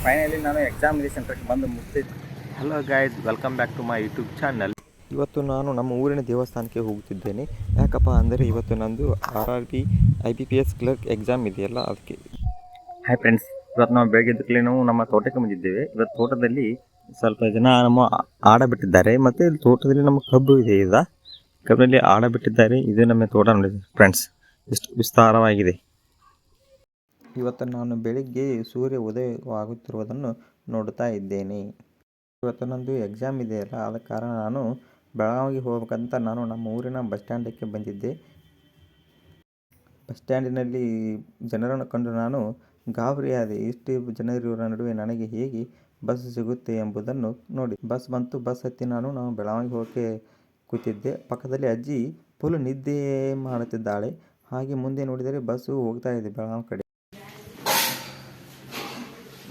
Finally ನಾನು examination ಸೆಂಟರ್ಗೆ ಬಂದು ಮುಟ್ಟಿದ್ದೆ. Hello guys, welcome back to my YouTube channel. ಇವತ್ತು ನಾನು ನಮ್ಮ ಊರಿನ ದೇವಸ್ಥಾನಕ್ಕೆ ಹೋಗುತ್ತಿದ್ದೇನೆ. ಯಾಕಪ್ಪ ಅಂದರೆ ಇವತ್ತು ನಂದು RRB IBPS ಕ್ಲರ್ಕ್ ಎಕ್ಸಾಮ್ ಇದೆಯಲ್ಲ, ಅದಕ್ಕೆ. ಹಾಯ್ ಫ್ರೆಂಡ್ಸ್, ಇವತ್ತು ನಾವು ಬೆಳಗ್ಗೆ ನಾವು ನಮ್ಮ ತೋಟಕ್ಕೆ ಬಂದಿದ್ದೇವೆ. ಇವತ್ತು ತೋಟದಲ್ಲಿ ಸ್ವಲ್ಪ ಜನ ನಮ್ಮ ಆಡ ಬಿಟ್ಟಿದ್ದಾರೆ. ಮತ್ತು ಇಲ್ಲಿ ತೋಟದಲ್ಲಿ ನಮ್ಮ ಕಬ್ಬು ಇದೆ. ಕಬ್ಬಿನಲ್ಲಿ ಆಡ ಬಿಟ್ಟಿದ್ದಾರೆ. ಇದು ನಮ್ಮ ತೋಟ ನೋಡಿ ಫ್ರೆಂಡ್ಸ್, ಎಷ್ಟು ವಿಸ್ತಾರವಾಗಿದೆ. ಇವತ್ತು ನಾನು ಬೆಳಿಗ್ಗೆ ಸೂರ್ಯ ಉದಯವಾಗುತ್ತಿರುವುದನ್ನು ನೋಡ್ತಾ ಇದ್ದೇನೆ. ಇವತ್ತು ನಂದು ಎಕ್ಸಾಮ್ ಇದೆಯಲ್ಲ, ಆದ ಕಾರಣ ನಾನು ಬೆಳಗಾವಿಗೆ ಹೋಗ್ಬೇಕಂತ ನಾನು ನಮ್ಮ ಊರಿನ ಬಸ್ ಸ್ಟ್ಯಾಂಡಕ್ಕೆ ಬಂದಿದ್ದೆ. ಬಸ್ ಸ್ಟ್ಯಾಂಡಿನಲ್ಲಿ ಜನರನ್ನು ಕಂಡು ನಾನು ಗಾಬರಿಯಾದೆ. ಇಷ್ಟು ಜನರಿರುವ ನಡುವೆ ನನಗೆ ಹೇಗೆ ಬಸ್ ಸಿಗುತ್ತೆ ಎಂಬುದನ್ನು ನೋಡಿ ಬಸ್ ಬಂತು. ಬಸ್ ಹತ್ತಿ ನಾನು ಬೆಳಗಾವಿಗೆ ಹೋಗೋಕ್ಕೆ ಕೂತಿದ್ದೆ. ಪಕ್ಕದಲ್ಲಿ ಅಜ್ಜಿ ಫುಲ್ ನಿದ್ದೆ ಮಾಡುತ್ತಿದ್ದಾಳೆ. ಹಾಗೆ ಮುಂದೆ ನೋಡಿದರೆ ಬಸ್ಸು ಹೋಗ್ತಾ ಇದೆ ಬೆಳಗಾವಿ ಕಡೆ.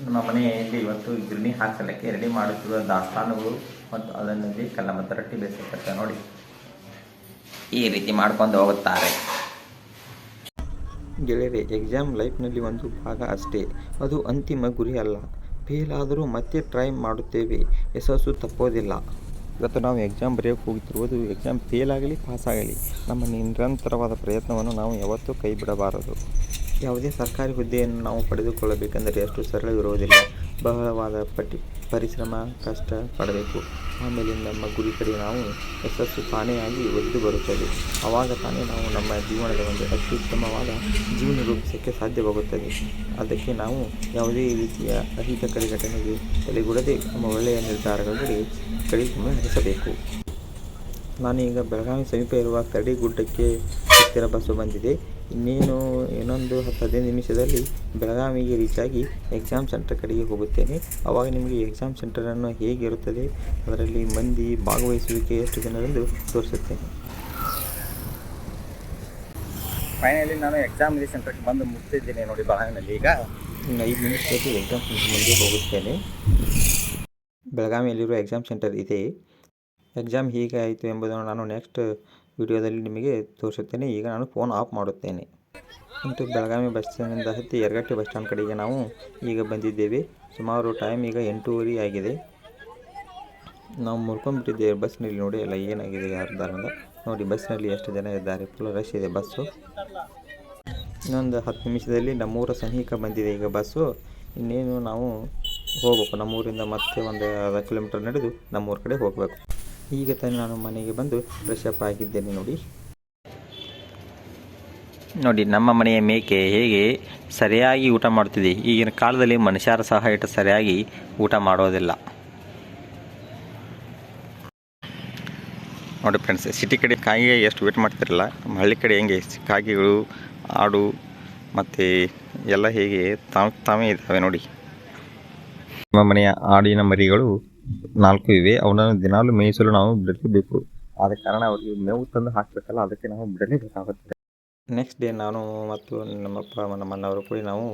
ನಮ್ಮ ಮನೆಯಲ್ಲಿ ಇವತ್ತು ಗಿರಣಿ ಹಾಕಲಿಕ್ಕೆ ರೆಡಿ ಮಾಡುತ್ತಿರುವ ದಾಸ್ತಾನುಗಳು ಮತ್ತು ಅದರಲ್ಲಿ ಕಲ್ಲ ಮತ್ತು ರೊಟ್ಟಿ ಬೇಯಿಸತಕ್ಕ ನೋಡಿ ಈ ರೀತಿ ಮಾಡ್ಕೊಂಡು ಹೋಗುತ್ತಾರೆ. ಗೆಳೆಯರೆ, ಎಕ್ಸಾಮ್ ಲೈಫ್ನಲ್ಲಿ ಒಂದು ಭಾಗ ಅಷ್ಟೇ, ಅದು ಅಂತಿಮ ಗುರಿ ಅಲ್ಲ. ಫೇಲ್ ಆದರೂ ಮತ್ತೆ ಟ್ರೈ ಮಾಡುತ್ತೇವೆ, ಯಶಸ್ಸು ತಪ್ಪೋದಿಲ್ಲ. ಇವತ್ತು ನಾವು ಎಕ್ಸಾಮ್ ಬರೆಯೋಕ್ಕೆ ಹೋಗುತ್ತಿರುವುದು ಎಕ್ಸಾಮ್ ಫೇಲ್ ಆಗಲಿ ಪಾಸ್ ಆಗಲಿ, ನಮ್ಮ ನಿರಂತರವಾದ ಪ್ರಯತ್ನವನ್ನು ನಾವು ಯಾವತ್ತೂ ಕೈ ಬಿಡಬಾರದು. ಯಾವುದೇ ಸರ್ಕಾರಿ ಹುದ್ದೆಯನ್ನು ನಾವು ಪಡೆದುಕೊಳ್ಳಬೇಕೆಂದರೆ ಅಷ್ಟು ಸರಳವಿರುವುದಿಲ್ಲ. ಬಹಳವಾದ ಪರಿಶ್ರಮ, ಕಷ್ಟ ಪಡಬೇಕು. ಆಮೇಲೆ ನಮ್ಮ ಗುರಿ ಕಡೆ ನಾವು ಯಶಸ್ಸು ತಾನೇ ಆಗಿ ಒದ್ದು ಬರುತ್ತದೆ. ಆವಾಗ ತಾನೇ ನಾವು ನಮ್ಮ ಜೀವನದ ಒಂದು ಅತ್ಯುತ್ತಮವಾದ ಜೀವನ ರೂಪಿಸೋಕ್ಕೆ ಸಾಧ್ಯವಾಗುತ್ತದೆ. ಅದಕ್ಕೆ ನಾವು ಯಾವುದೇ ರೀತಿಯ ಅಹಿತಕರ ಘಟನೆಗೆ ತಲೆಗೂಡದೆ ನಮ್ಮ ಒಳ್ಳೆಯ ನಿರ್ಧಾರಗಳಿಗೆ ಗಮನ ಹರಿಸಬೇಕು. ನಾನೀಗ ಬೆಳಗಾವಿ ಸಮೀಪ ಇರುವ ಕರಡಿಗುಡ್ಡಕ್ಕೆ ಹತ್ತಿರ ಬಸ್ಸು ಬಂದಿದೆ. ಇನ್ನೊಂದು 10-15 ನಿಮಿಷದಲ್ಲಿ ಬೆಳಗಾವಿಗೆ ರೀಚಾಗಿ ಎಕ್ಸಾಮ್ ಸೆಂಟರ್ ಕಡೆಗೆ ಹೋಗುತ್ತೇನೆ. ಆವಾಗ ನಿಮಗೆ ಎಕ್ಸಾಮ್ ಸೆಂಟರನ್ನು ಹೇಗಿರುತ್ತದೆ, ಅದರಲ್ಲಿ ಮಂದಿ ಭಾಗವಹಿಸುವಿಕೆ ಎಷ್ಟು ಜನರೆಂದು ತೋರಿಸುತ್ತೇನೆ. ಫೈನಲಿ ನಾನು ಎಕ್ಸಾಮಿನೇಷನ್ ಸೆಂಟರ್ಗೆ ಬಂದು ಮುಟ್ಟಿದ್ದೇನೆ ನೋಡಿ ಬೆಳಗಾವಿನಲ್ಲಿ. ಈಗ ಇನ್ನು 5 ನಿಮಿಷದಲ್ಲಿ ಎಕ್ಸಾಮ್ ಸೆಂಟರ್ ಮುಂದೆ ಹೋಗುತ್ತೇನೆ. ಬೆಳಗಾವಿಯಲ್ಲಿರುವ ಎಕ್ಸಾಮ್ ಸೆಂಟರ್ ಇದೆ. ಎಕ್ಸಾಮ್ ಹೇಗೆ ಆಯಿತು ಎಂಬುದನ್ನು ನಾನು ನೆಕ್ಸ್ಟ್ ವಿಡಿಯೋದಲ್ಲಿ ನಿಮಗೆ ತೋರಿಸುತ್ತೇನೆ. ಈಗ ನಾನು ಫೋನ್ ಆಫ್ ಮಾಡುತ್ತೇನೆ. ಇಂಟು ಬೆಳಗಾವಿ ಬಸ್ ಸ್ಟ್ಯಾಂಡಿಂದ ಹತ್ತಿ ಯರಗಟ್ಟಿ ಬಸ್ ಸ್ಟ್ಯಾಂಡ್ ಕಡೆಗೆ ನಾವು ಈಗ ಬಂದಿದ್ದೇವೆ. ಸುಮಾರು ಟೈಮ್ ಈಗ 8:30 ಆಗಿದೆ. ನಾವು ಮುರ್ಕೊಂಡ್ಬಿಟ್ಟಿದ್ದೇವೆ ಬಸ್ನಲ್ಲಿ. ನೋಡಿ ಎಲ್ಲ ಏನಾಗಿದೆ ಯಾರ್ದಾರಂದ ನೋಡಿ. ಬಸ್ನಲ್ಲಿ ಎಷ್ಟು ಜನ ಇದ್ದಾರೆ, ಫುಲ್ ರಶ್ ಇದೆ ಬಸ್ಸು. ಇನ್ನೊಂದು 10 ನಿಮಿಷದಲ್ಲಿ ನಮ್ಮೂರ ಸನಿಹಕ್ಕೆ ಬಂದಿದೆ ಈಗ ಬಸ್ಸು. ಇನ್ನೇನು ನಾವು ಹೋಗಬೇಕು ನಮ್ಮೂರಿಂದ. ಮತ್ತೆ ಒಂದು 10 ಕಿಲೋಮೀಟರ್ ನಡೆದು ನಮ್ಮೂರ ಕಡೆ ಹೋಗಬೇಕು. ಈಗ ತಾನೇ ನಾನು ಮನೆಗೆ ಬಂದು ಫ್ರೆಶ್ ಅಪ್ ಆಗಿದ್ದೇನೆ ನೋಡಿ ನಮ್ಮ ಮನೆಯ ಮೇಕೆ ಹೇಗೆ ಸರಿಯಾಗಿ ಊಟ ಮಾಡ್ತಿದೆ. ಈಗಿನ ಕಾಲದಲ್ಲಿ ಮನುಷ್ಯರ ಸಹ ಇಟ್ಟು ಸರಿಯಾಗಿ ಊಟ ಮಾಡೋದಿಲ್ಲ ನೋಡಿ ಫ್ರೆಂಡ್ಸ್. ಸಿಟಿ ಕಡೆ ಕಾಯಿಗೆ ಎಷ್ಟು ವೇಟ್ ಮಾಡ್ತಿರಲ್ಲ, ಹಳ್ಳಿ ಕಡೆ ಹೆಂಗೆ ಕಾಗೆಗಳು, ಆಡು ಮತ್ತು ಎಲ್ಲ ಹೇಗೆ ತಾವೇ ಇದ್ದಾವೆ ನೋಡಿ. ನಮ್ಮ ಮನೆಯ ಆಡಿನ ಮರಿಗಳು 4 ಇವೆ. ಅವನನ್ನು ದಿನಾಲೂ ಮೇಯಿಸಲು ನಾವು ಬಿಡಲೇಬೇಕು. ಆದ ಕಾರಣ ಅವರಿಗೆ ಮೇವು ತಂದು ಹಾಕಬೇಕಲ್ಲ, ಅದಕ್ಕೆ ನಾವು ಬಿಡಲೇಬೇಕಾಗುತ್ತದೆ. ನೆಕ್ಸ್ಟ್ ಡೇ ನಾನು ಮತ್ತು ನಮ್ಮಪ್ಪ ನಮ್ಮ ಅಣ್ಣವರು ಕೂಡ ನಾವು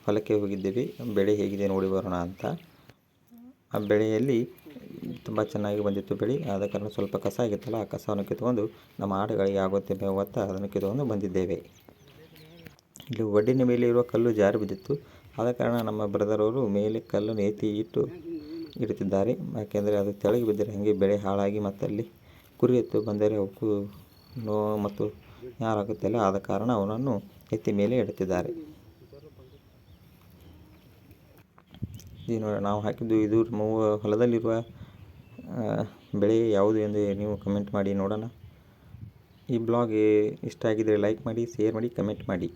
ಹೊಲಕ್ಕೆ ಹೋಗಿದ್ದೀವಿ. ಬೆಳೆ ಹೇಗಿದೆ ನೋಡಿ ಬರೋಣ ಅಂತ. ಆ ಬೆಳೆಯಲ್ಲಿ ತುಂಬ ಚೆನ್ನಾಗಿ ಬಂದಿತ್ತು ಬೆಳೆ. ಆದ ಕಾರಣ ಸ್ವಲ್ಪ ಕಸ ಆಗಿತ್ತಲ್ಲ, ಆ ಕಸವನ್ನು ಕಿತ್ಕೊಂಡು ನಮ್ಮ ಆಡುಗಳಿಗೆ ಆಗುತ್ತೆ ಮೇವತ್ತ ಅದನ್ನು ಕಿತ್ಕೊಂಡು ಬಂದಿದ್ದೇವೆ. ಇಲ್ಲಿ ಒಡ್ಡಿನ ಮೇಲೆ ಇರುವ ಕಲ್ಲು ಜಾರಿ ಬಿದ್ದಿತ್ತು. ಆದ ಕಾರಣ ನಮ್ಮ ಬ್ರದರ್ ಅವರು ಮೇಲೆ ಕಲ್ಲನ್ನು ಎತ್ತಿ ಇಡುತ್ತಿದ್ದಾರೆ. ಯಾಕೆಂದರೆ ಅದು ತೆಳಗೆ ಬಿದ್ದರೆ ಹಾಗೆ ಬೆಳೆ ಹಾಳಾಗಿ ಮತ್ತು ಅಲ್ಲಿ ಕುರಿ ಎತ್ತು ಬಂದರೆ ಅವಕ್ಕೂ ನೋವು ಮತ್ತು ಯಾರಾಗುತ್ತಿಲ್ಲ. ಆದ ಕಾರಣ ಅವನನ್ನು ಎತ್ತಿ ಮೇಲೆ ಇಡುತ್ತಿದ್ದಾರೆ. ಇದು ನೋಡಿ ನಾವು ಹಾಕಿದ್ದು. ಇದು ಹೊಲದಲ್ಲಿರುವ ಬೆಳೆ ಯಾವುದು ಎಂದು ನೀವು ಕಮೆಂಟ್ ಮಾಡಿ ನೋಡೋಣ. ಈ ಬ್ಲಾಗ್ ಇಷ್ಟ ಆಗಿದ್ದರೆ ಲೈಕ್ ಮಾಡಿ, ಶೇರ್ ಮಾಡಿ, ಕಮೆಂಟ್ ಮಾಡಿ.